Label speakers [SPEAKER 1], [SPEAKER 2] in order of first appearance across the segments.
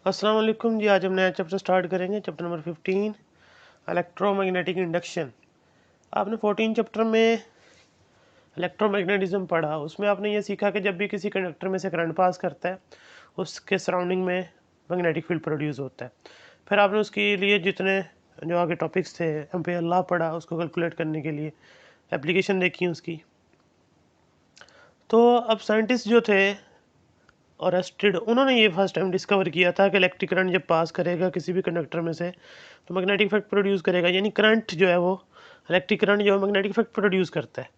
[SPEAKER 1] अस्सलाम वालेकुम जी। आज हम नया चैप्टर स्टार्ट करेंगे, चैप्टर नंबर 15 इलेक्ट्रोमैग्नेटिक इंडक्शन। आपने 14 चैप्टर में इलेक्ट्रोमैग्नेटिज्म पढ़ा। उसमें आपने ये सीखा कि जब भी किसी कंडक्टर में से करंट पास करता है उसके सराउंडिंग में मैग्नेटिक फील्ड प्रोड्यूस होता है। फिर आपने उसके लिए जितने जो आगे टॉपिक्स थे, एम्पेयर लॉ पढ़ा उसको कैलकुलेट करने के लिए, एप्लीकेशन देखी उसकी। तो अब साइंटिस्ट जो थे और एस्टेड, उन्होंने ये फर्स्ट टाइम डिस्कवर किया था कि इलेक्ट्रिक करंट जब पास करेगा किसी भी कंडक्टर में से तो मैग्नेटिक इफेक्ट प्रोड्यूस करेगा, यानी करंट जो है वो इलेक्ट्रिक करंट जो है मैग्नेटिक इफेक्ट प्रोड्यूस करता है।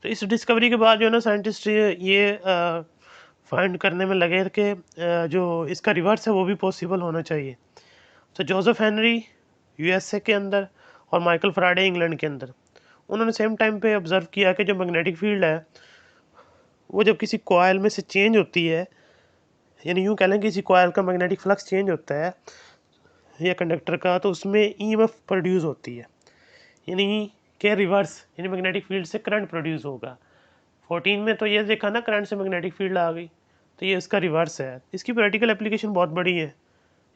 [SPEAKER 1] तो इस डिस्कवरी के बाद जो है ना साइंटिस्ट ये फाइंड करने में लगे कि जो इसका रिवर्स है वो भी पॉसिबल होना चाहिए। तो जोसेफ हेनरी यूएसए के अंदर और माइकल फैराडे इंग्लैंड के अंदर, उन्होंने सेम टाइम पे ऑब्जर्व किया कि जो मैग्नेटिक फील्ड है वो जब किसी कॉइल में से चेंज होती है, यानी यूँ कह लें कि किसी कॉइल का मैग्नेटिक फ्लक्स चेंज होता है या कंडक्टर का, तो उसमें ईएमएफ प्रोड्यूस होती है, यानी के रिवर्स, यानी मैग्नेटिक फील्ड से करंट प्रोड्यूस होगा। 14 में तो ये देखा ना करंट से मैग्नेटिक फील्ड आ गई, तो ये इसका रिवर्स है। इसकी प्रैक्टिकल एप्लीकेशन बहुत बड़ी है,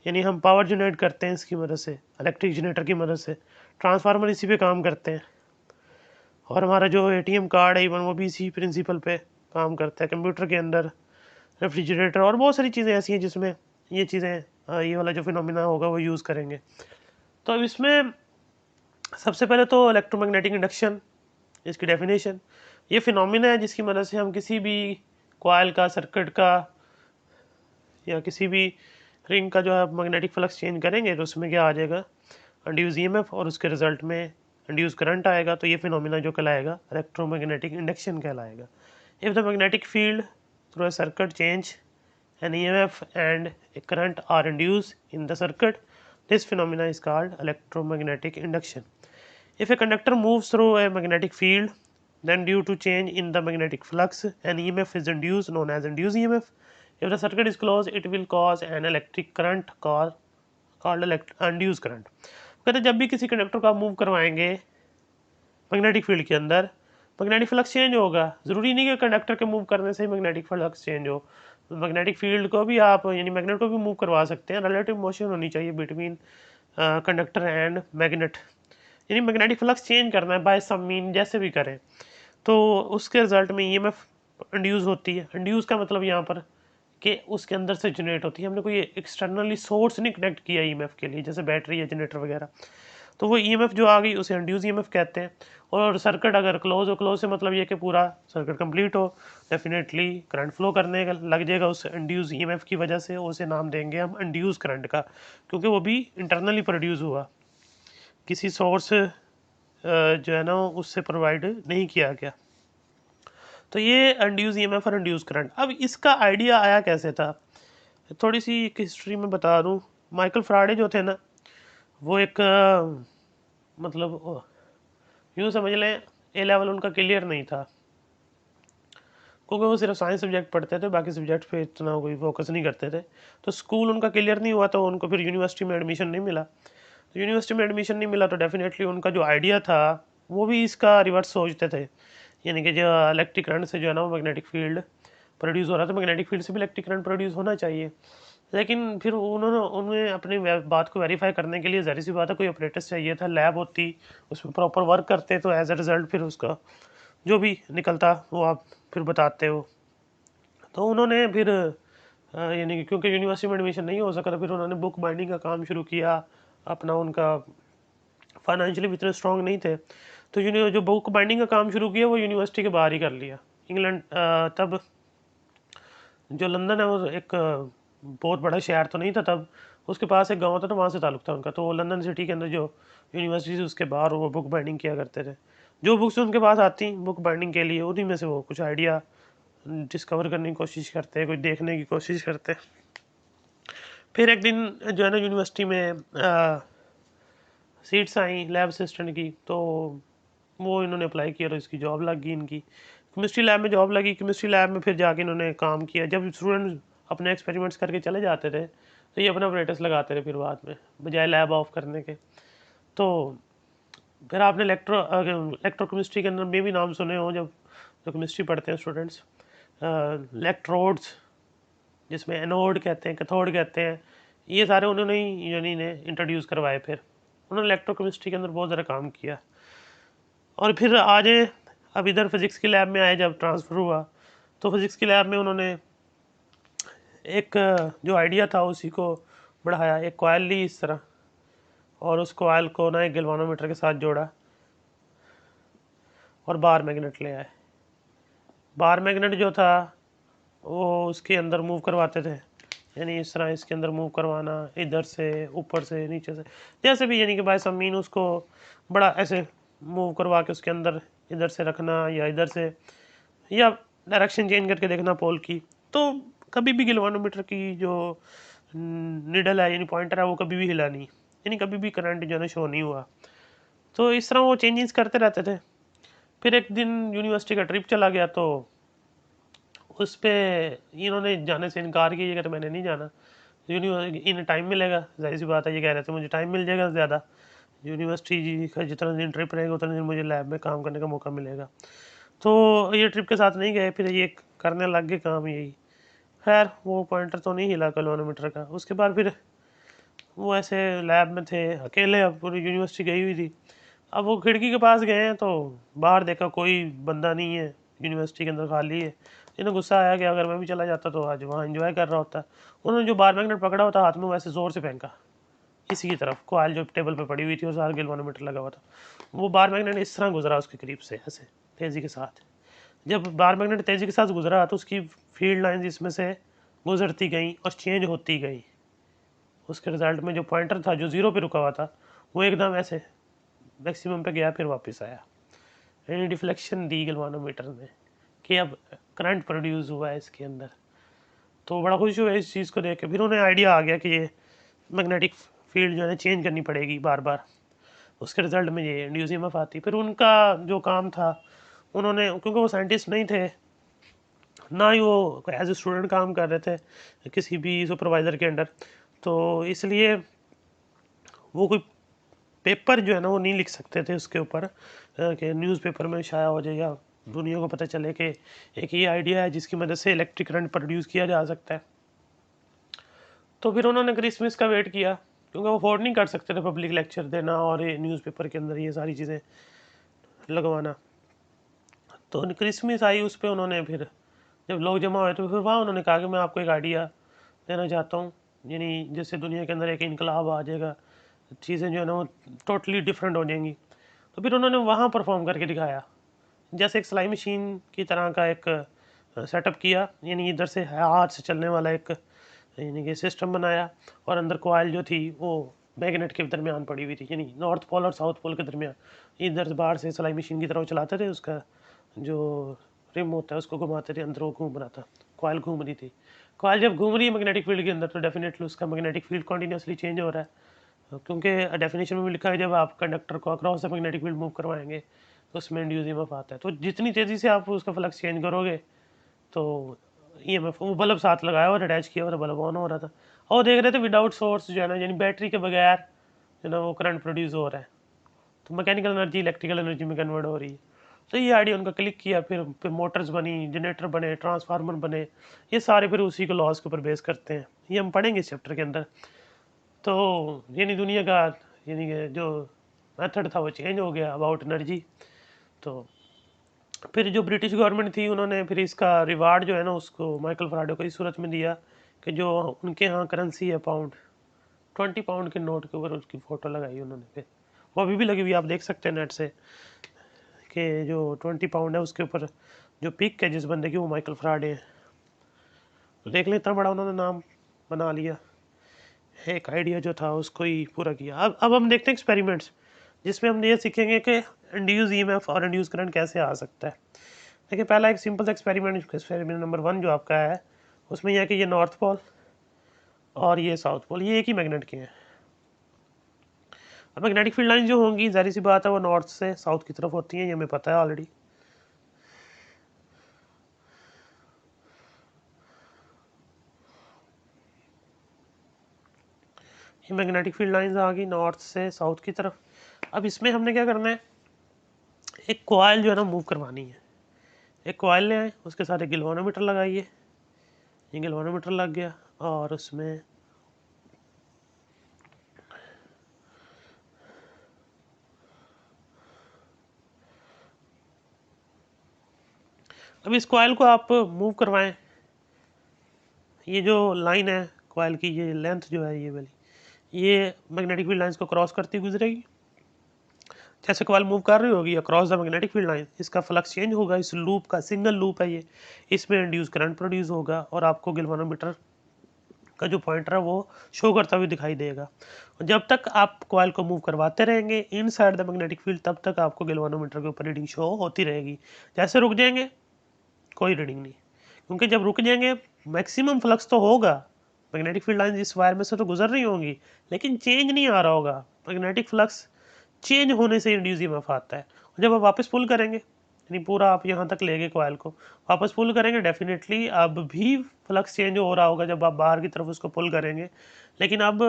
[SPEAKER 1] यानी हम पावर जनरेट करते हैं इसकी मदद से, इलेक्ट्रिक जनरेटर की मदद से, ट्रांसफार्मर इसी पे काम करते हैं, और हमारा जो एटीएम कार्ड है इवन वो भी इसी प्रिंसिपल पे काम करता है। कंप्यूटर के अंदर रेफ्रिजरेटर और बहुत सारी चीज़ें ऐसी हैं जिसमें ये चीज़ें ये वाला जो फिनोमिना होगा वो यूज़ करेंगे। तो अब इसमें सबसे पहले तो इलेक्ट्रोमैग्नेटिक इंडक्शन, इसकी डेफिनेशन, ये फिनोमिना है जिसकी मदद से हम किसी भी कॉइल का, सर्किट का या किसी भी रिंग का जो है मैग्नेटिक फ्लक्स चेंज करेंगे तो उसमें क्या आ जाएगा, इंड्यूस ईएमएफ, और उसके रिजल्ट में इंड्यूस करंट आएगा। तो ये फिनोमिना जो कहलाएगा इलेक्ट्रोमैग्नेटिक इंडक्शन कहलाएगा। If the magnetic field through a circuit change an EMF and a current are induced in the circuit, this phenomena is called electromagnetic induction. If a conductor moves through a magnetic field, then due to change in the magnetic flux, an EMF is induced known as induced EMF. If the circuit is closed, it will cause an electric current called induced current. कहते जब भी किसी conductor को आप move करवाएंगे magnetic field के अंदर, magnetic flux change होगा। ज़रूरी नहीं कि कंडक्टर के मूव करने से ही मैग्नेटिक फ्लक्स चेंज हो, मैग्नेटिक फील्ड को भी आप यानी मैग्नेट को भी मूव करवा सकते हैं। रिलेटिव मोशन होनी चाहिए बिटवीन कंडक्टर एंड मैग्नेट, यानी मैग्नेटिक फ्लक्स चेंज करना है बाय सम मीन, जैसे भी करें तो उसके रिजल्ट में ईएमएफ इंड्यूस होती है। इंड्यूस का मतलब यहाँ पर कि उसके अंदर से जनरेट होती है, हमने कोई एक्सटर्नली सोर्स नहीं कनेक्ट किया ईएमएफ के लिए, जैसे बैटरी या जनरेटर वगैरह, तो वो ईएमएफ जो आ गई उसे इंड्यूस ईएमएफ कहते हैं। और सर्किट अगर क्लोज हो, क्लोज से मतलब ये कि पूरा सर्किट कंप्लीट हो, डेफिनेटली करंट फ्लो करने लग जाएगा उस इंड्यूस ईएमएफ की वजह से, उसे नाम देंगे हम इंड्यूस करंट का, क्योंकि वो भी इंटरनली प्रोड्यूस हुआ, किसी सोर्स जो है ना उससे प्रोवाइड नहीं किया गया। तो ये इंड्यूस ईएमएफ और इंड्यूस करंट। अब इसका आइडिया आया कैसे था, थोड़ी सी हिस्ट्री में बता दूं। माइकल फैराडे जो थे ना, वो एक मतलब यूँ समझ लें ए लेवल उनका क्लियर नहीं था, क्योंकि वो सिर्फ साइंस सब्जेक्ट पढ़ते थे, बाकी सब्जेक्ट पे इतना कोई फोकस नहीं करते थे। तो स्कूल उनका क्लियर नहीं हुआ, तो उनको फिर यूनिवर्सिटी में एडमिशन नहीं मिला। तो यूनिवर्सिटी में एडमिशन नहीं मिला तो डेफिनेटली उनका जो आइडिया था वो भी इसका रिवर्स सोचते थे, यानी कि जो इलेक्ट्रिक करंट से जो है ना वो मैग्नेटिक फील्ड प्रोड्यूस हो रहा था, मैग्नेटिक फील्ड से भी इलेक्ट्रिक करंट प्रोड्यूस होना चाहिए। लेकिन फिर उन्हें अपनी बात को वेरीफाई करने के लिए ज़ाहिर सी बात है कोई ऑपरेटर्स चाहिए था, लैब होती, उसमें प्रॉपर वर्क करते, तो एज अ रिज़ल्ट फिर उसका जो भी निकलता वो आप फिर बताते हो। तो उन्होंने फिर यानी कि क्योंकि यूनिवर्सिटी में एडमिशन नहीं हो सका, तो फिर उन्होंने बुक बाइंडिंग का काम शुरू किया अपना। उनका फाइनेंशियली भी इतने स्ट्रॉन्ग नहीं थे, तो जो बुक बाइंडिंग का काम शुरू किया वो यूनिवर्सिटी के बाहर ही कर लिया। इंग्लैंड तब जो लंदन है वो एक बहुत बड़ा शहर तो नहीं था तब, उसके पास एक गांव था, तो वहाँ से ताल्लुक था उनका। तो लंदन सिटी के अंदर जो यूनिवर्सिटी थी उसके बाहर वो बुक बाइंडिंग किया करते थे। जो बुक्स उनके पास आती बुक बाइंडिंग के लिए, उन्हीं में से वो कुछ आइडिया डिस्कवर करने की कोशिश करते हैं, कुछ देखने की कोशिश करते हैं। फिर एक दिन जो है ना यूनिवर्सिटी में सीट्स आई लैब असिस्टेंट की, तो वो इन्होंने अप्लाई किया, तो इसकी जॉब लग गई इनकी। केमिस्ट्री लैब में जॉब लगी, केमिस्ट्री लैब में फिर जाके इन्होंने काम किया। जब स्टूडेंट अपने एक्सपेरिमेंट्स करके चले जाते थे तो ये अपना ऑपरेटर्स लगाते थे फिर बाद में, बजाय लैब ऑफ करने के। तो फिर आपने इलेक्ट्रोकेमिस्ट्री के अंदर में भी नाम सुने हो, जब जो केमिस्ट्री पढ़ते हैं स्टूडेंट्स, इलेक्ट्रोड्स, जिसमें एनोड कहते हैं, कैथोड कहते हैं, ये सारे उन्होंने ही यानी ने इंट्रोड्यूस करवाए। फिर उन्होंने इलेक्ट्रोकेमिस्ट्री के अंदर बहुत ज़्यादा काम किया। और फिर आज अब इधर फिज़िक्स की लैब में आए, जब ट्रांसफ़र हुआ तो फिज़िक्स की लैब में उन्होंने एक जो आइडिया था उसी को बढ़ाया। एक कॉयल ली इस तरह, और उस कॉयल को ना एक गैल्वानोमीटर के साथ जोड़ा और बार मैग्नेट ले आए। बार मैग्नेट जो था वो उसके अंदर मूव करवाते थे, यानी इस तरह इसके अंदर मूव करवाना, इधर से, ऊपर से, नीचे से, जैसे भी, यानी कि बाय सम मीन उसको बड़ा ऐसे मूव करवा के उसके अंदर इधर से रखना या इधर से, या डायरेक्शन चेंज करके देखना पोल की। तो कभी भी गैल्वानोमीटर की जो निडल है यानी पॉइंटर है वो कभी भी हिला नहीं, यानी कभी भी करंट जो है शो नहीं हुआ। तो इस तरह वो चेंजेस करते रहते थे। फिर एक दिन यूनिवर्सिटी का ट्रिप चला गया, तो उस पर इन्होंने जाने से इनकार किया, कहते मैंने नहीं जाना, इन्हें टाइम मिलेगा, जाहिर सी बात है, ये कह रहे थे मुझे टाइम मिल जाएगा ज़्यादा, यूनिवर्सिटी का जितना दिन ट्रिप रहेगा उतना दिन मुझे लैब में काम करने का मौका मिलेगा। तो ये ट्रिप के साथ नहीं गए, फिर ये करने लग गए काम यही। खैर वो पॉइंटर तो नहीं हिला गैल्वानोमीटर का। उसके बाद फिर वो ऐसे लैब में थे अकेले, अब पूरी यूनिवर्सिटी गई हुई थी। अब वो खिड़की के पास गए हैं तो बाहर देखा कोई बंदा नहीं है, यूनिवर्सिटी के अंदर खाली है। इन्हें गुस्सा आया कि अगर मैं भी चला जाता तो आज वहाँ एंजॉय कर रहा होता। उन्होंने जो बार मैग्नेट पकड़ा होता हाथ में, वैसे ज़ोर से फेंका इसी की तरफ, कॉइल जो टेबल पे पड़ी हुई थी और सारा गैल्वानोमीटर लगा हुआ था, वो बार मैग्नेट इस तरह गुजरा उसके करीब से ऐसे तेज़ी के साथ। जब बार मैग्नेट तेज़ी के साथ गुजरा तो उसकी फील्ड लाइंस इसमें से गुजरती गई और चेंज होती गई। उसके रिजल्ट में जो पॉइंटर था जो ज़ीरो पे रुका हुआ था वो एकदम ऐसे मैक्सिमम पे गया, फिर वापस आया। यानी डिफ्लेक्शन दी गैल्वानोमीटर ने कि अब करंट प्रोड्यूस हुआ है इसके अंदर। तो बड़ा खुश हुआ इस चीज़ को देख के। फिर उन्हें आइडिया आ गया कि ये मैग्नेटिक फील्ड जो है चेंज करनी पड़ेगी बार बार, उसके रिजल्ट में ये इंड्यूस ईएमएफ आती। फिर उनका जो काम था, उन्होंने, क्योंकि वो साइंटिस्ट नहीं थे ना ही वो एज ए स्टूडेंट काम कर रहे थे किसी भी सुपरवाइज़र के अंडर, तो इसलिए वो कोई पेपर जो है ना वो नहीं लिख सकते थे उसके ऊपर कि न्यूज़पेपर में शाया हो जाए या दुनिया को पता चले कि एक ये आइडिया है जिसकी मदद से इलेक्ट्रिक करंट प्रोड्यूस किया जा सकता है। तो फिर उन्होंने क्रिसमस का वेट किया, क्योंकि वो अफोर्ड नहीं कर सकते थे पब्लिक लेक्चर देना और ये न्यूज़पेपर के अंदर ये सारी चीज़ें लगवाना। तो क्रिसमस आई, उस पर उन्होंने फिर जब लोग जमा हुए तो फिर वहाँ उन्होंने कहा कि मैं आपको एक आइडिया देना चाहता हूँ, यानी जिससे दुनिया के अंदर एक इनकलाब आ जाएगा, चीज़ें जो है ना वो टोटली डिफरेंट हो जाएंगी। तो फिर उन्होंने वहाँ परफॉर्म करके दिखाया, जैसे एक सिलाई मशीन की तरह का एक सेटअप किया, यानी इधर से हाथ से चलने वाला एक यानी कि सिस्टम बनाया, और अंदर कॉइल जो थी वो मैग्नेट के दरमियान पड़ी हुई थी, यानी नॉर्थ पोल और साउथ पोल के दरमियान। इधर से बाहर से सिलाई मशीन की तरह चलाते थे, उसका जो रिम होता है उसको घुमाते थे, अंदर वो घूम रहा था, कॉइल घूम रही थी। कॉइल जब घूम रही है मैग्नेटिक फील्ड के अंदर तो डेफिनेटली उसका मैग्नेटिक फील्ड कॉन्टीन्यूसली चेंज हो रहा है, क्योंकि डेफिनेशन में भी लिखा है जब आप कंडक्टर को across the magnetic field move करवाएंगे तो उसमें इंड्यूस ईएमएफ आता है। तो जितनी तेज़ी से आप उसका फ्लक्स चेंज करोगे तो ईएमएफ, वो बल्ब साथ लगाया और अटैच किया और बल्ब ऑन हो रहा था, और देख रहे थे विदाउट सोर्स जो है ना, यानी बैटरी के बगैर जो ना वो करंट प्रोड्यूस हो रहा है, तो मैकेनिकल एनर्जी इलेक्ट्रिकल एनर्जी में कन्वर्ट हो रही है। तो ये आइडिया उनका क्लिक किया, फिर मोटर्स बनी, जनरेटर बने, ट्रांसफार्मर बने, ये सारे फिर उसी को लॉस के ऊपर बेस करते हैं, ये हम पढ़ेंगे इस चैप्टर के अंदर। तो यानी दुनिया का यानी कि जो मेथड था वो चेंज हो गया अबाउट एनर्जी। तो फिर जो ब्रिटिश गवर्नमेंट थी उन्होंने फिर इसका रिवार्ड जो है ना उसको माइकल फराडे को इस सूरत में दिया कि जो उनके यहाँ करेंसी है पाउंड, 20 पाउंड के नोट के ऊपर उसकी फ़ोटो लगाई उन्होंने। फिर वो अभी भी लगी हुई, आप देख सकते हैं नेट से, कि जो 20 पाउंड है उसके ऊपर जो पिक है जिस बंदे की वो माइकल फराडे है। तो देख लें इतना बड़ा उन्होंने नाम बना लिया, एक आइडिया जो था उसको ही पूरा किया। अब हम देखते हैं एक्सपेरिमेंट्स जिसमें हम ये सीखेंगे कि इंड्यूस ईएमएफ और इंड्यूस करंट कैसे आ सकता है। देखिए पहला एक सिंपल सा एक्सपेरिमेंट नंबर 1 जो आपका है उसमें यह है कि ये नॉर्थ पोल और ये साउथ पोल ये एक ही मैग्नेट के हैं। अब मैग्नेटिक फील्ड लाइन जो होंगी जाहिर सी बात है वो नॉर्थ से साउथ की तरफ होती हैं, ये हमें पता है ऑलरेडी। ये मैग्नेटिक फील्ड लाइंस आ गई नॉर्थ से साउथ की तरफ। अब इसमें हमने क्या करना है, एक कॉइल जो है ना मूव करवानी है। एक कॉइल ले आए, उसके साथ एक गैल्वानोमीटर लगाइए, ये गैल्वानोमीटर लग गया और उसमें अब इस कॉइल को आप मूव करवाएं, ये जो लाइन है कॉइल की, ये लेंथ जो है ये वाली, ये मैग्नेटिक फील्ड लाइंस को क्रॉस करती गुजरेगी। जैसे कॉइल मूव कर रही होगी across the magnetic field line, इसका फ्लक्स चेंज होगा। इस लूप का सिंगल लूप है ये, इसमें इंड्यूस करंट प्रोड्यूस होगा और आपको गैल्वेनोमीटर का जो पॉइंटर है वो शो करता हुआ दिखाई देगा। जब तक आप कॉइल को मूव करवाते रहेंगे इन साइड द मैग्नेटिक फील्ड, तब तक आपको गैल्वेनोमीटर के ऊपर रीडिंग शो होती रहेगी। जैसे रुक जाएंगे कोई रीडिंग नहीं, क्योंकि जब रुक जाएंगे मैक्सिमम फ्लक्स तो होगा, मैग्नेटिक फील्ड लाइन इस वायर में से तो गुजर रही होंगी, लेकिन चेंज नहीं आ रहा होगा। मैग्नेटिक फ्लक्स चेंज होने से इंड्यूस ईएमएफ आता है। जब आप वापस पुल करेंगे, यानी पूरा आप यहाँ तक ले गए कॉइल को, वापस पुल करेंगे, डेफिनेटली अब भी फ्लक्स चेंज हो रहा होगा जब आप बाहर की तरफ उसको पुल करेंगे। लेकिन अब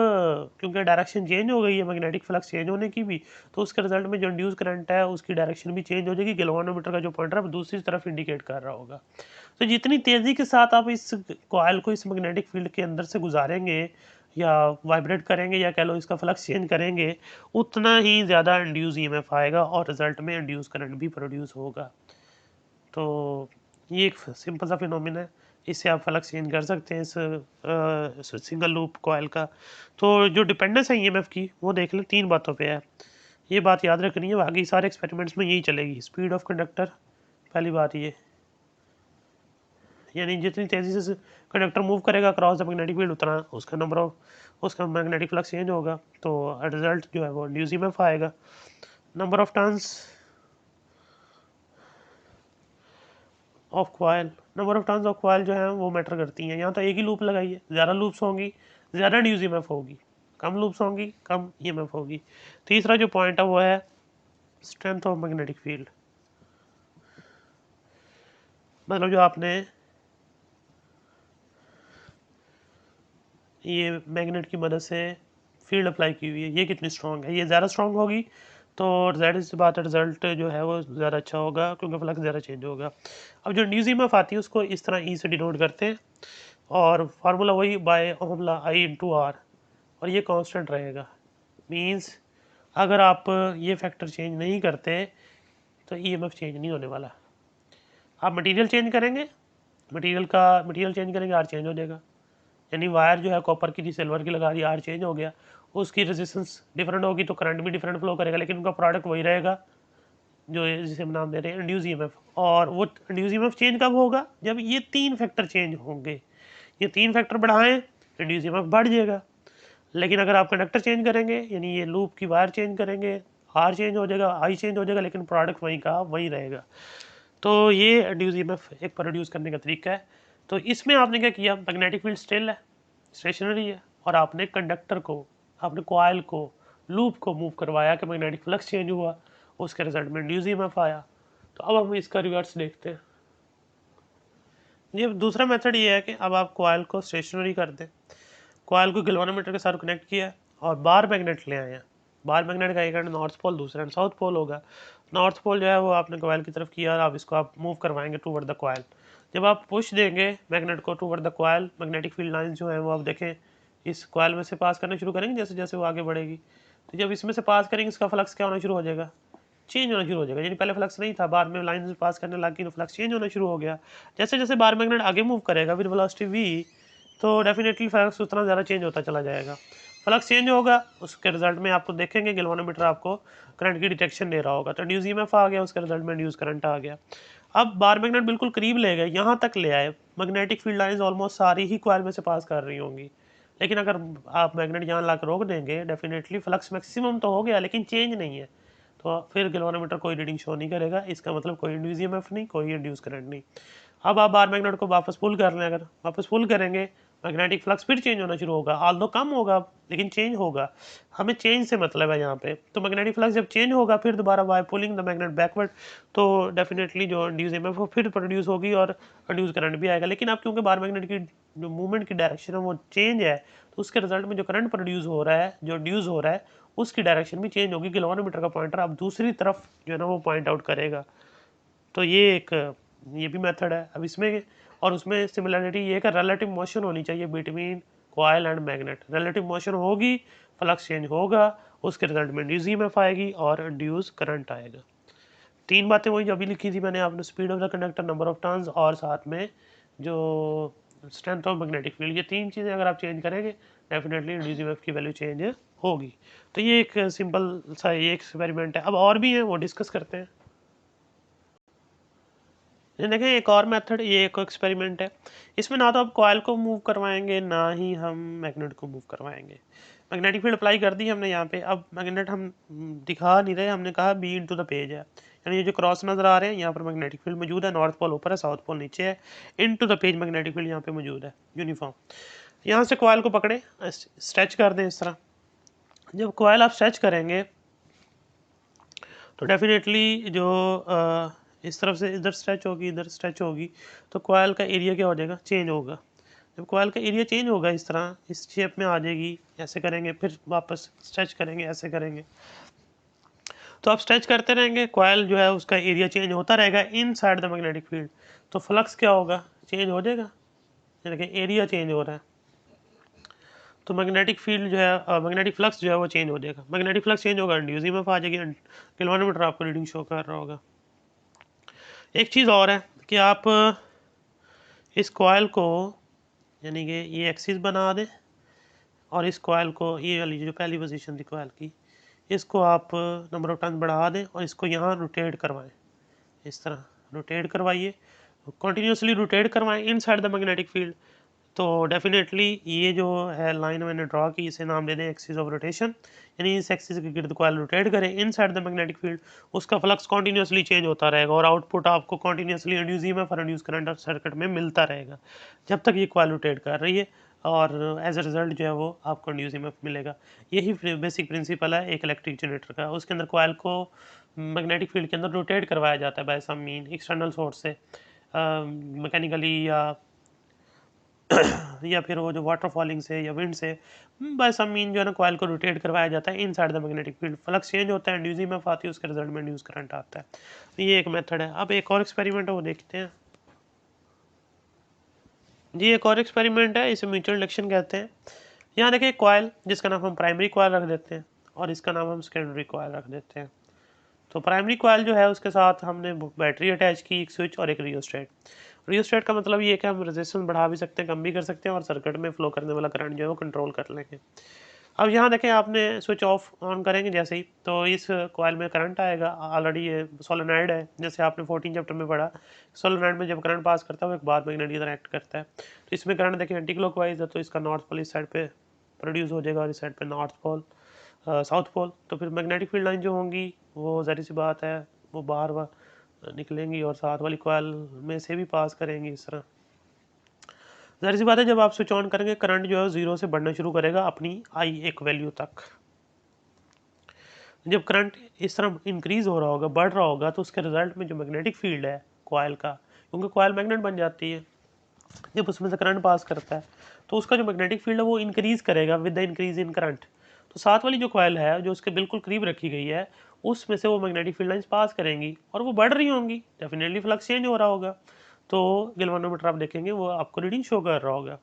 [SPEAKER 1] क्योंकि डायरेक्शन चेंज हो गई है मैग्नेटिक फ्लक्स चेंज होने की भी, तो उसके रिजल्ट में जो इंड्यूस करंट है उसकी डायरेक्शन भी चेंज हो जाएगी। गैल्वेनोमीटर का जो पॉइंटर है दूसरी तरफ इंडिकेट कर रहा होगा। तो जितनी तेज़ी के साथ आप इस कॉइल को इस मैग्नेटिक फील्ड के अंदर से गुजारेंगे या वाइब्रेट करेंगे या कह लो इसका फ्लक्स चेंज करेंगे, उतना ही ज़्यादा इंड्यूस ईएमएफ आएगा और रिजल्ट में इंड्यूस करंट भी प्रोड्यूस होगा। तो ये एक सिंपल सा फिनोमिना है, इससे आप फ्लक्स चेंज कर सकते हैं इस सिंगल लूप कॉइल का। तो जो डिपेंडेंस है ईएमएफ की वो देख लें, 3 बातों पे है, ये बात याद रखनी है। बाकी सारे एक्सपेरिमेंट्स में यही चलेगी। स्पीड ऑफ कंडक्टर, पहली बात ये, यानी जितनी तेज़ी से कंडक्टर मूव करेगा क्रॉस द मैग्नेटिक फील्ड उतना उसका नंबर ऑफ उसका मैग्नेटिक फ्लक्स चेंज होगा, तो रिजल्ट जो है वो इंड्यूस ईएमएफ आएगा। Number of turns of coil, number of turns of coil जो है वो मैटर करती हैं। यहाँ तो एक ही लूप लगाइए, ज़्यादा लूप्स होंगी ज़्यादा इंड्यूस ईएमएफ होगी, कम लूप्स होंगी कम ईएमएफ होगी। तीसरा जो पॉइंट है वो है स्ट्रेंथ ऑफ मैग्नेटिक फील्ड, मतलब जो आपने ये मैग्नेट की मदद से फील्ड अप्लाई की हुई है ये कितनी स्ट्रॉन्ग है। ये ज़्यादा स्ट्रॉन्ग होगी तो ज़ाहिर सी बात है रिजल्ट जो है वो ज़्यादा अच्छा होगा, क्योंकि फ्लक्स ज़्यादा चेंज होगा। अब जो इंड्यूस ईएमएफ आती है उसको इस तरह ई से डिनोट करते हैं और फार्मूला वही by Ohm law I into R, और ये कांस्टेंट रहेगा। मींस अगर आप ये फैक्टर चेंज नहीं करते तो ईएमएफ चेंज नहीं होने वाला। आप मटेरियल चेंज करेंगे, मटेरियल चेंज करेंगे आर चेंज हो जाएगा। यानी वायर जो है कॉपर की सिल्वर की लगा दी, आर चेंज हो गया, उसकी रेजिस्टेंस डिफरेंट होगी तो करंट भी डिफरेंट फ्लो करेगा, लेकिन उनका प्रोडक्ट वही रहेगा जो जिसे हम नाम दे रहे हैं इंड्यूस ईएमएफ। और वो इंड्यूस ईएमएफ चेंज कब होगा, जब ये 3 फैक्टर चेंज होंगे। ये 3 फैक्टर बढ़ाएं इंड्यूस ईएमएफ बढ़ जाएगा। लेकिन अगर आप कंडक्टर चेंज करेंगे, यानी ये लूप की वायर चेंज करेंगे, आर चेंज हो जाएगा, आई चेंज हो जाएगा, लेकिन प्रोडक्ट वहीं का वहीं रहेगा। तो ये इंड्यूस ईएमएफ एक प्रोड्यूस करने का तरीका है। तो इसमें आपने क्या किया, मैग्नेटिक फील्ड स्टिल है, स्टेशनरी है, और आपने कंडक्टर को, आपने कॉइल को, लूप को मूव करवाया कि मैग्नेटिक फ्लक्स चेंज हुआ, उसके रिजल्ट में इंड्यूस ईएमएफ आया। तो अब हम इसका रिवर्स देखते हैं। ये दूसरा मेथड ये है कि अब आप कॉइल को स्टेशनरी कर दें, कॉइल को गैल्वेनोमीटर के साथ कनेक्ट किया और बार मैग्नेट ले आए हैं। बार मैग्नेट का एक एंड नॉर्थ पोल, दूसरा एंड साउथ पोल होगा। नॉर्थ पोल जो है वो आपने कॉइल की तरफ किया और अब इसको आप मूव करवाएंगे टूवर्ड द कॉइल। जब आप पुश देंगे मैग्नेट को toward the coil, magnetic field line जो है वो आप देखें इस कॉइल में से पास करना शुरू करेंगे जैसे जैसे वो आगे बढ़ेगी। तो जब इसमें से पास करेंगे इसका फ्लक्स क्या होना शुरू हो जाएगा, चेंज होना शुरू हो जाएगा। यानी पहले फ्लक्स नहीं था, बाद में लाइन से पास करने लगी तो फ्लक्स चेंज होना शुरू हो गया। जैसे जैसे बार मैग्नेट आगे मूव करेगा विद वेलोसिटी v, तो डेफिनेटली फ्लक्स उतना ज़्यादा चेंज होता चला जाएगा। फ्लक्स चेंज होगा, उसके रिजल्ट में आपको देखेंगे गैल्वेनोमीटर आपको करंट की डिटेक्शन दे रहा होगा, तो इंड्यूस ईएमएफ आ गया, उसके रिजल्ट में इंड्यूस करंट आ गया। अब बार मैग्नेट बिल्कुल करीब ले गए, यहाँ तक ले आए, मैग्नेटिक फील्ड लाइंस ऑलमोस्ट सारी ही कॉइल में से पास कर रही होंगी। लेकिन अगर आप मैग्नेट यहाँ ला कर रोक देंगे, डेफिनेटली फ्लक्स मैक्सिमम तो हो गया लेकिन चेंज नहीं है, तो फिर गैल्वेनोमीटर कोई रीडिंग शो नहीं करेगा। इसका मतलब कोई इंड्यूस ईएमएफ नहीं, कोई इंड्यूस करंट नहीं। अब आप बार मैग्नेट को वापस पुल कर लें, अगर वापस पुल करेंगे मैग्नेटिक फ्लक्स फिर चेंज होना शुरू होगा, आल्दो कम होगा लेकिन चेंज होगा। हमें चेंज से मतलब है यहाँ पे। तो मैग्नेटिक फ्लक्स जब चेंज होगा फिर दोबारा by pulling the magnet backward, तो डेफिनेटली जो इंड्यूस ईएमएफ वो फिर प्रोड्यूस होगी और इंड्यूस करंट भी आएगा। लेकिन अब क्योंकि बार मैग्नेट की जो मूवमेंट की डायरेक्शन है वो चेंज है, तो उसके रिजल्ट में जो करंट प्रोड्यूस हो रहा है, जो इंड्यूस हो रहा है, उसकी डायरेक्शन भी चेंज होगी। गैल्वेनोमीटर का पॉइंटर अब दूसरी तरफ जो है ना वो पॉइंट आउट करेगा। तो ये भी मेथड है। अब इसमें और उसमें सिमिलरिटी ये है, रिलेटिव मोशन होनी चाहिए between coil and magnet. Relative motion होगी, फ्लक्स चेंज होगा, उसके रिजल्ट में इंड्यूस ईएमएफ आएगी और इंड्यूस करंट आएगा। तीन बातें वही जो अभी लिखी थी मैंने आपने, speed of the conductor, number of turns, और साथ में जो स्ट्रेंथ ऑफ मैग्नेटिक फील्ड, ये तीन चीज़ें अगर आप चेंज करेंगे डेफिनेटली इंड्यूस ईएमएफ की वैल्यू चेंज होगी। तो ये एक सिंपल सा ये एक्सपेरिमेंट है। अब और भी है, वो डिस्कस करते हैं। ये देखें एक और मेथड, ये एक एक्सपेरिमेंट है। इसमें ना तो आप कॉयल को मूव करवाएंगे ना ही हम मैग्नेट को मूव करवाएंगे। मैग्नेटिक फील्ड अप्लाई कर दी हमने यहाँ पे। अब मैग्नेट हम दिखा नहीं रहे, हमने कहा बी इनटू द पेज है, यानी ये जो क्रॉस नज़र आ रहे हैं यहाँ पर मैग्नेटिक फील्ड मौजूद है, नॉर्थ पोल ऊपर है, साउथ पोल नीचे है, into the page magnetic field यहाँ पे मौजूद है यूनिफॉर्म। यहाँ से कॉयल को पकड़े, स्ट्रेच कर दें इस तरह। जब कॉयल आप स्ट्रेच करेंगे तो डेफिनेटली जो इस तरफ से इधर स्ट्रेच होगी, इधर स्ट्रेच होगी, तो कॉयल का एरिया क्या हो जाएगा, चेंज होगा। जब कॉयल का एरिया चेंज होगा इस तरह, इस शेप में आ जाएगी, ऐसे करेंगे, फिर वापस स्ट्रेच करेंगे, ऐसे करेंगे, तो आप स्ट्रेच करते रहेंगे, कॉयल जो है उसका एरिया चेंज होता रहेगा इन साइड द मैग्नेटिक फील्ड। तो फ्लक्स क्या होगा, चेंज हो जाएगा, देखिए एरिया चेंज हो रहा है, तो मैग्नेटिक फील्ड जो है, मैग्नेटिक फ्लक्स जो है वो चेंज हो जाएगा। मैग्नेटिक फ्लक्स चेंज होगा, इंड्यूस ईएमएफ आ जाएगी, किलोमीटर आपको रीडिंग शो कर रहा होगा। एक चीज़ और है कि आप इस कॉयल को, यानी कि ये एक्सिस बना दें और इस कॉयल को, ये वाली जो पहली पोजीशन थी कॉयल की, इसको आप नंबर ऑफ टर्न बढ़ा दें और इसको यहाँ रोटेट करवाएं, इस तरह रोटेट करवाइए, कंटिन्यूसली रोटेट करवाएं इन साइड द मैग्नेटिक फील्ड। तो डेफिनेटली ये जो है लाइन मैंने ड्रॉ की, इसे नाम दे दें एक्सिस ऑफ रोटेशन, यानी इस एक्सिस के गिर्द कॉइल रोटेट करें इन साइड द मैग्नेटिक फील्ड, उसका फ्लक्स कंटिन्यूसली चेंज होता रहेगा और आउटपुट आपको कंटिन्यूसली इंड्यूस ईएमएफ और इंड्यूस करंट सर्किट में मिलता रहेगा जब तक ये कॉइल रोटेट कर रही है, और एज अ रिजल्ट जो है वो आपको इंड्यूस ईएमएफ मिलेगा। यही बेसिक प्रिंसिपल है एक इलेक्ट्रिक जनरेटर का। उसके अंदर कॉइल को मैग्नेटिक फील्ड के अंदर रोटेट करवाया जाता है बाय सम मीन, एक्सटर्नल सोर्स से, मैकेनिकली या फिर वो जो वाटर फॉलिंग से या विंड से, बाय सम मीन जो है ना कॉइल को रोटेट करवाया जाता है inside the magnetic field, flux change होता है, इंड्यूस ईएमएफ आती है, उसके रिजल्ट में इंड्यूस करंट आता है। तो ये एक मेथड है। अब एक और एक्सपेरिमेंट है वो देखते हैं जी। एक और एक्सपेरिमेंट है, इसे म्यूचुअल इंडक्शन कहते हैं। यहाँ देखिए कॉइल जिसका नाम हम प्राइमरी कॉइल रख देते हैं और इसका नाम हम सेकेंडरी कॉइल रख देते हैं। तो प्राइमरी कॉइल जो है उसके साथ हमने बैटरी अटैच की, एक स्विच और एक रियोस्टेट। रियोस्टेट का मतलब ये है कि हम रेजिस्टेंस बढ़ा भी सकते हैं, कम भी कर सकते हैं, और सर्किट में फ्लो करने वाला करंट जो है वो कंट्रोल कर लेंगे। अब यहाँ देखें, आपने स्विच ऑफ ऑन करेंगे जैसे ही, तो इस कॉइल में करंट आएगा। ऑलरेडी ये सोलेनॉइड है, जैसे आपने 14 चैप्टर में पढ़ा, सोलेनॉइड में जब करंट पास करता है वो एक बार मैग्नेट की तरह एक्ट करता है। तो इसमें करंट देखिए एंटी क्लॉकवाइज है, तो इसका नॉर्थ पोल इस साइड पे प्रोड्यूस हो जाएगा और इस साइड पे नॉर्थ पोल, साउथ पोल। तो फिर मैग्नेटिक फील्ड लाइन जो होंगी वो ज़ाहिर सी बात है वो बाहर निकलेंगी और साथ वाली कॉइल में से भी पास करेंगी इस तरह। ज़ाहिर सी बात है जब आप स्विच ऑन करेंगे करंट जो है 0 से बढ़ना शुरू करेगा अपनी आई एक वैल्यू तक। जब करंट इस तरह इंक्रीज हो रहा होगा, बढ़ रहा होगा, तो उसके रिजल्ट में जो मैग्नेटिक फील्ड है कॉइल का, क्योंकि कॉइल मैग्नेट बन जाती है जब उसमें से करंट पास करता है, तो उसका जो मैग्नेटिक फील्ड है वो इंक्रीज करेगा with the increase in current. तो साथ वाली जो कॉइल है जो उसके बिल्कुल करीब रखी गई है, उसमें से वो मैग्नेटिक फील्ड लाइंस पास करेंगी और वो बढ़ रही होंगी, डेफिनेटली फ्लक्स चेंज हो रहा होगा। तो गैल्वेनोमीटर आप देखेंगे वो आपको रीडिंग शो कर रहा होगा।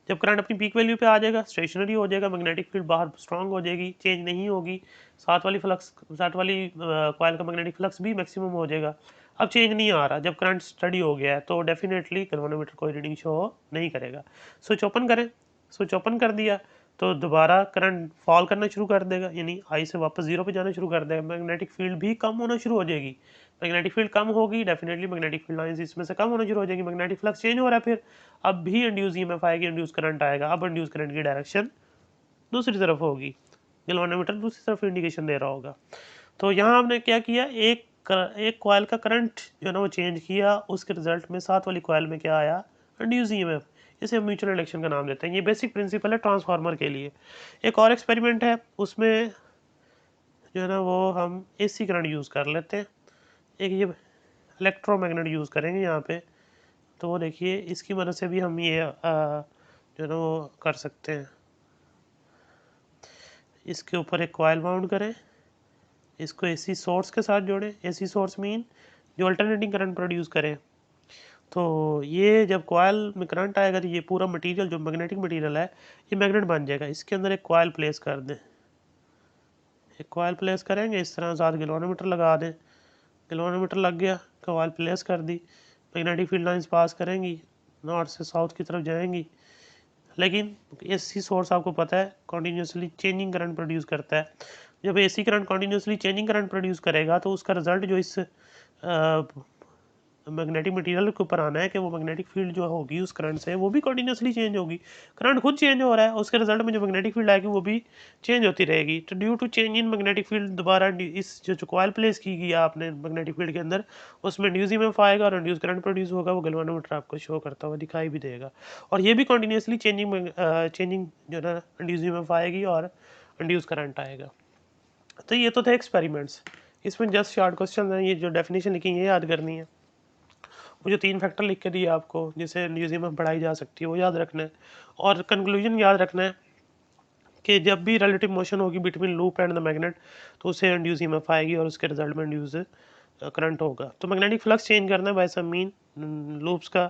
[SPEAKER 1] जब करंट अपनी पीक वैल्यू पे आ जाएगा, स्टेशनरी हो जाएगा, मैग्नेटिक फील्ड बाहर स्ट्रांग हो जाएगी, चेंज नहीं होगी, साथ वाली कॉइल का मैग्नेटिक फ्लक्स भी मैक्सिमम हो जाएगा। अब चेंज नहीं आ रहा, जब करंट स्टडी हो गया है तो डेफिनेटली गैल्वेनोमीटर कोई रीडिंग शो नहीं करेगा। स्विच ओपन करें, स्विच ओपन कर दिया तो दोबारा करंट फॉल करना शुरू कर देगा, यानी आई से वापस 0 पे जाना शुरू कर देगा, मैग्नेटिक फील्ड भी कम होना शुरू हो जाएगी। मैग्नेटिक फील्ड कम होगी, डेफिनेटली मैग्नेटिक फील्ड लाइंस इसमें से कम होना शुरू हो जाएगी, मैग्नेटिक फ्लक्स चेंज हो रहा है, फिर अब भी इंड्यूस ईएमएफ आएगी, इंड्यूस करंट आएगा। अब इंड्यूस करंट की डायरेक्शन दूसरी तरफ होगी, गैल्वेनोमीटर दूसरी तरफ इंडिकेशन दे रहा होगा। तो यहाँ हमने क्या किया, एक कॉइल का करंट जो है ना वो चेंज किया, उसके रिजल्ट में साथ वाली कॉइल में क्या आया, इंड्यूस ईएमएफ। इसे हम म्यूचुअल इंडक्शन का नाम देते हैं। ये बेसिक प्रिंसिपल है ट्रांसफार्मर के लिए। एक और एक्सपेरिमेंट है, उसमें जो है ना वो हम एसी करंट यूज़ कर लेते हैं, एक ये इलेक्ट्रोमैग्नेट यूज़ करेंगे यहाँ पे। तो वो देखिए इसकी मदद से भी हम ये जो है ना वो कर सकते हैं। इसके ऊपर एक कॉइल माउंट करें, इसको एसी सोर्स के साथ जोड़ें। एसी सोर्स मीन जो अल्टरनेटिंग करंट प्रोड्यूस करे। तो ये जब कॉइल में करंट आएगा तो ये पूरा मटेरियल जो मैग्नेटिक मटेरियल है ये मैग्नेट बन जाएगा। इसके अंदर एक कॉइल प्लेस कर दें, एक कॉइल प्लेस करेंगे इस तरह, साथ गैल्वेनोमीटर लगा दें, गैल्वेनोमीटर लग गया, कॉइल प्लेस कर दी, मैग्नेटिक फील्ड लाइंस पास करेंगी, नॉर्थ से साउथ की तरफ जाएंगी। लेकिन एसी सोर्स आपको पता है कॉन्टीन्यूसली चेंजिंग करंट प्रोड्यूस करता है। जब AC current continuously changing current produce करेगा तो उसका रिजल्ट जो इस मैग्नेटिक मटेरियल के ऊपर आना है कि वो मैग्नेटिक फील्ड जो होगी उस करंट से वो भी कॉन्टीन्यूसली चेंज होगी। करंट खुद चेंज हो रहा है, उसके रिजल्ट में जो मैग्नेटिक फील्ड आएगी वो भी चेंज होती रहेगी। तो due to change in magnetic field दोबारा इस जो कॉइल प्लेस की गई आपने मैग्नेटिक फील्ड के अंदर, उसमें इंड्यूस ईएमएफ आएगा और इंड्यूस करंट प्रोड्यूस होगा, वो गैल्वेनोमीटर आपको शो करता हुआ दिखाई भी देगा। और ये भी कॉन्टीन्यूसली चेंजिंग जो ना इंड्यूस ईएमएफ आएगी और इंड्यूस करंट आएगा। तो ये तो थे एक्सपेरिमेंट्स। इसमें जस्ट शॉर्ट क्वेश्चन है, ये जो डेफिनेशन लिखी है ये याद करनी है। वो जो 3 फैक्टर लिख के दिए आपको जिससे इंड्यूस ईएमएफ बढ़ाई जा सकती है वो याद रखना है। और कंक्लूजन याद रखना है कि जब भी रिलेटिव मोशन होगी between loop and the magnet तो उससे इंड्यूस ईएमएफ आएगी और उसके रिजल्ट में इंड्यूस करंट होगा। तो मैग्नेटिक फ्लक्स चेंज करना है बाय सम मीन लूप्स का,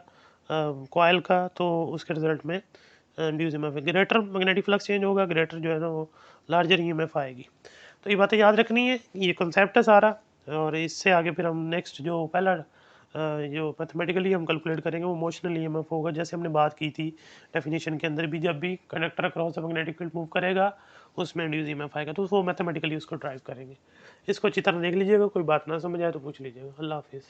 [SPEAKER 1] कॉइल का, तो उसके रिजल्ट में induce EMF greater magnetic flux change होगा, ग्रेटर जो है ना वो लार्जर ईएमएफ आएगी। तो ये बातें याद रखनी है, ये कॉन्सेप्ट है सारा। और इससे आगे फिर हम नेक्स्ट जो पहला जो मैथमेटिकली हम कैलकुलेट करेंगे वो मोशनल ईएमएफ होगा, जैसे हमने बात की थी डेफिनेशन के अंदर भी, जब भी conductor across the magnetic field move करेगा उसमें इंड्यूस ईएमएफ आएगा, तो वो मैथमेटिकली उसको ड्राइव करेंगे। इसको अच्छी तरह देख लीजिएगा, कोई बात ना समझ आए तो पूछ लीजिएगा। अल्लाह हाफिज़।